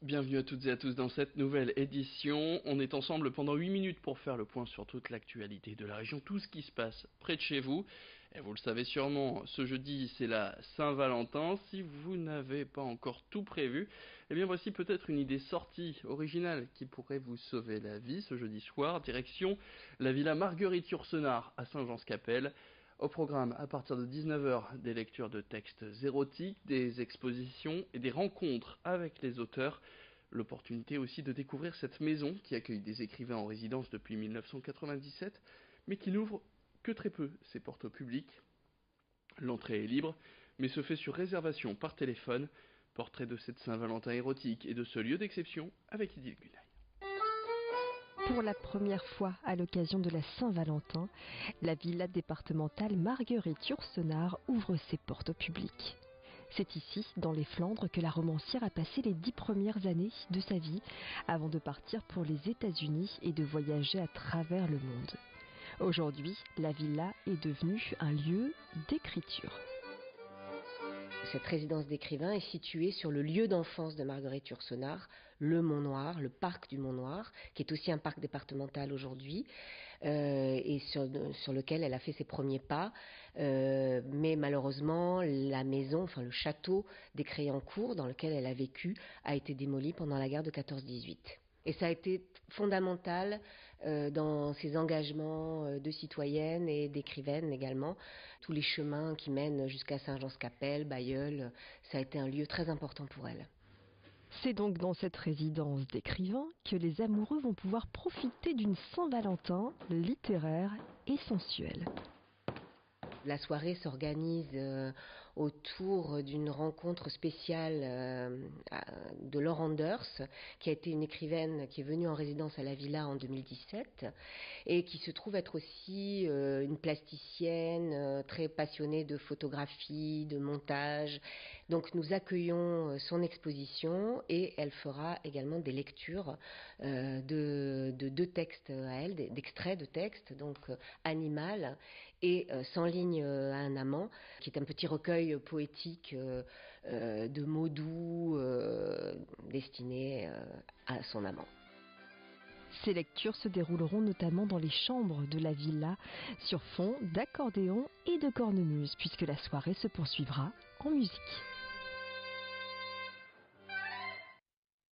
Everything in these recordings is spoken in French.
Bienvenue à toutes et à tous dans cette nouvelle édition. On est ensemble pendant 8 minutes pour faire le point sur toute l'actualité de la région, tout ce qui se passe près de chez vous. Et vous le savez sûrement, ce jeudi c'est la Saint-Valentin. Si vous n'avez pas encore tout prévu, eh bien voici peut-être une idée sortie, originale, qui pourrait vous sauver la vie ce jeudi soir. Direction la villa Marguerite-Yourcenar à Saint-Jean-Scapelle. Au programme, à partir de 19h, des lectures de textes érotiques, des expositions et des rencontres avec les auteurs. L'opportunité aussi de découvrir cette maison qui accueille des écrivains en résidence depuis 1997, mais qui n'ouvre que très peu ses portes au public. L'entrée est libre, mais se fait sur réservation par téléphone. Portrait de cette Saint-Valentin érotique et de ce lieu d'exception avec Idil Gunay. Pour la première fois à l'occasion de la Saint-Valentin, la villa départementale Marguerite-Yourcenar ouvre ses portes au public. C'est ici, dans les Flandres, que la romancière a passé les 10 premières années de sa vie avant de partir pour les États-Unis et de voyager à travers le monde. Aujourd'hui, la villa est devenue un lieu d'écriture. Cette résidence d'écrivain est située sur le lieu d'enfance de Marguerite Yourcenar, le Mont-Noir, le parc du Mont-Noir, qui est aussi un parc départemental aujourd'hui, et sur lequel elle a fait ses premiers pas. Mais malheureusement, la maison, enfin le château des Créancourt, dans lequel elle a vécu, a été démoli pendant la guerre de 14-18. Et ça a été fondamental dans ses engagements de citoyenne et d'écrivaine également. Tous les chemins qui mènent jusqu'à Saint-Jean-Scapelle, Bailleul, ça a été un lieu très important pour elle. C'est donc dans cette résidence d'écrivains que les amoureux vont pouvoir profiter d'une Saint-Valentin littéraire et sensuelle. La soirée s'organise autour d'une rencontre spéciale de Laure Anders, qui a été une écrivaine qui est venue en résidence à la Villa en 2017 et qui se trouve être aussi une plasticienne très passionnée de photographie, de montage. Donc nous accueillons son exposition et elle fera également des lectures de deux textes à elle, d'extraits de textes, donc Animal et Sans ligne à un amant, qui est un petit recueil poétique de mots doux destinés à son amant. Ces lectures se dérouleront notamment dans les chambres de la villa, sur fond d'accordéon et de cornemuse, puisque la soirée se poursuivra en musique.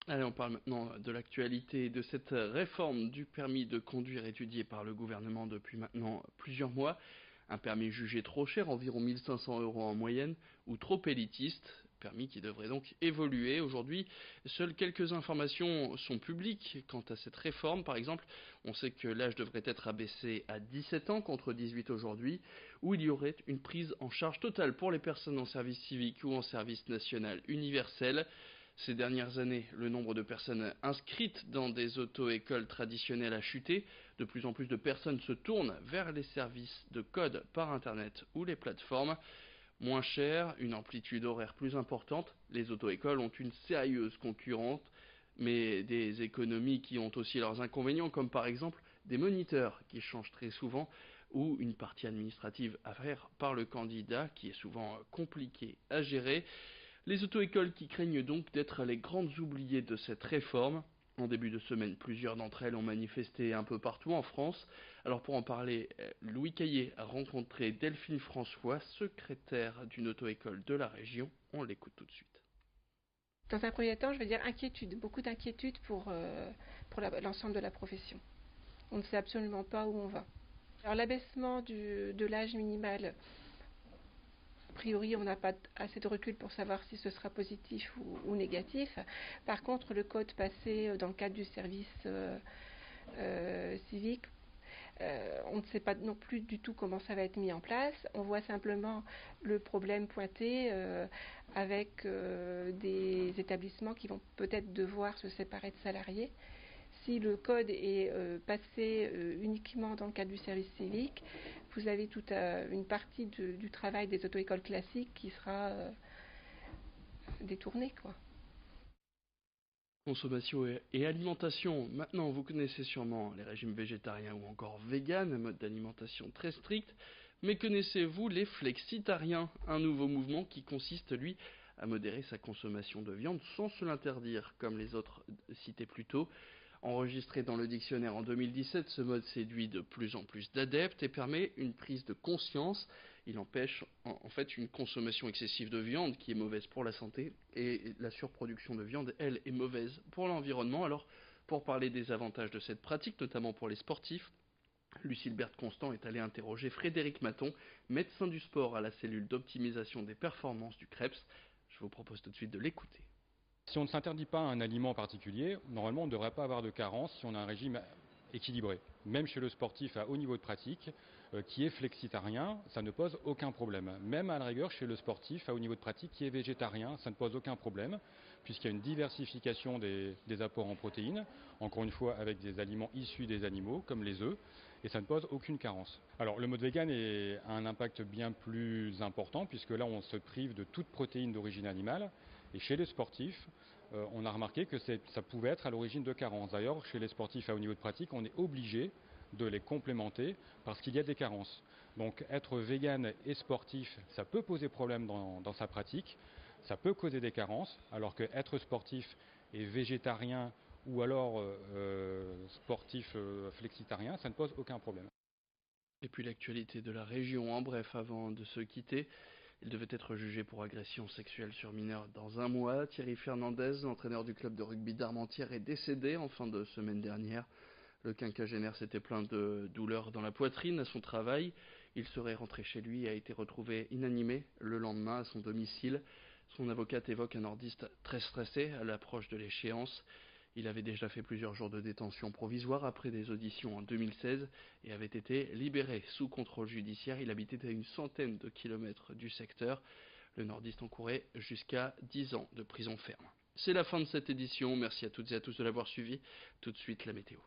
Allez, on parle maintenant de l'actualité de cette réforme du permis de conduire étudiée par le gouvernement depuis maintenant plusieurs mois. Un permis jugé trop cher, environ 1 500 € en moyenne, ou trop élitiste, permis qui devrait donc évoluer. Aujourd'hui, seules quelques informations sont publiques quant à cette réforme. Par exemple, on sait que l'âge devrait être abaissé à 17 ans contre 18 aujourd'hui, où il y aurait une prise en charge totale pour les personnes en service civique ou en service national universel. Ces dernières années, le nombre de personnes inscrites dans des auto-écoles traditionnelles a chuté. De plus en plus de personnes se tournent vers les services de code par Internet ou les plateformes. Moins cher, une amplitude horaire plus importante, les auto-écoles ont une sérieuse concurrente, mais des économies qui ont aussi leurs inconvénients, comme par exemple des moniteurs qui changent très souvent, ou une partie administrative à faire par le candidat qui est souvent compliquée à gérer. Les auto-écoles qui craignent donc d'être les grandes oubliées de cette réforme. En début de semaine, plusieurs d'entre elles ont manifesté un peu partout en France. Alors pour en parler, Louis Caillé a rencontré Delphine François, secrétaire d'une auto-école de la région. On l'écoute tout de suite. Dans un premier temps, je veux dire inquiétude, beaucoup d'inquiétude pour l'ensemble de la profession. On ne sait absolument pas où on va. Alors l'abaissement de l'âge minimal, a priori, on n'a pas assez de recul pour savoir si ce sera positif ou négatif. Par contre, le code passé dans le cadre du service civique, on ne sait pas non plus du tout comment ça va être mis en place. On voit simplement le problème pointé avec des établissements qui vont peut-être devoir se séparer de salariés. Si le code est passé uniquement dans le cadre du service civique, vous avez toute une partie du travail des auto-écoles classiques qui sera détournée, quoi. Consommation et alimentation. Maintenant, vous connaissez sûrement les régimes végétariens ou encore véganes, un mode d'alimentation très strict. Mais connaissez-vous les flexitariens, un nouveau mouvement qui consiste, lui, à modérer sa consommation de viande sans se l'interdire, comme les autres cités plus tôt. Enregistré dans le dictionnaire en 2017, ce mode séduit de plus en plus d'adeptes et permet une prise de conscience. Il empêche en fait une consommation excessive de viande qui est mauvaise pour la santé, et la surproduction de viande, elle, est mauvaise pour l'environnement. Alors, pour parler des avantages de cette pratique, notamment pour les sportifs, Lucille Constant est allée interroger Frédéric Maton, médecin du sport à la cellule d'optimisation des performances du CREPS. Je vous propose tout de suite de l'écouter. Si on ne s'interdit pas un aliment particulier, normalement on ne devrait pas avoir de carence si on a un régime équilibré. Même chez le sportif à haut niveau de pratique, qui est flexitarien, ça ne pose aucun problème. Même à la rigueur chez le sportif à haut niveau de pratique qui est végétarien, ça ne pose aucun problème, puisqu'il y a une diversification des apports en protéines, encore une fois avec des aliments issus des animaux, comme les œufs, et ça ne pose aucune carence. Alors le mode vegan a un impact bien plus important, puisque là on se prive de toute protéine d'origine animale, et chez les sportifs, on a remarqué que ça pouvait être à l'origine de carences. D'ailleurs, chez les sportifs à haut niveau de pratique, on est obligé de les complémenter parce qu'il y a des carences. Donc être vegan et sportif, ça peut poser problème dans sa pratique, ça peut causer des carences, alors que être sportif et végétarien ou alors sportif flexitarien, ça ne pose aucun problème. Et puis l'actualité de la région, en bref, avant de se quitter. Il devait être jugé pour agression sexuelle sur mineur dans un mois. Thierry Fernandez, l'entraîneur du club de rugby d'Armentières, est décédé en fin de semaine dernière. Le quinquagénaire s'était plaint de douleurs dans la poitrine à son travail. Il serait rentré chez lui et a été retrouvé inanimé le lendemain à son domicile. Son avocate évoque un nordiste très stressé à l'approche de l'échéance. Il avait déjà fait plusieurs jours de détention provisoire après des auditions en 2016 et avait été libéré sous contrôle judiciaire. Il habitait à une centaine de kilomètres du secteur. Le nordiste encourait jusqu'à 10 ans de prison ferme. C'est la fin de cette édition. Merci à toutes et à tous de l'avoir suivi. Tout de suite, la météo.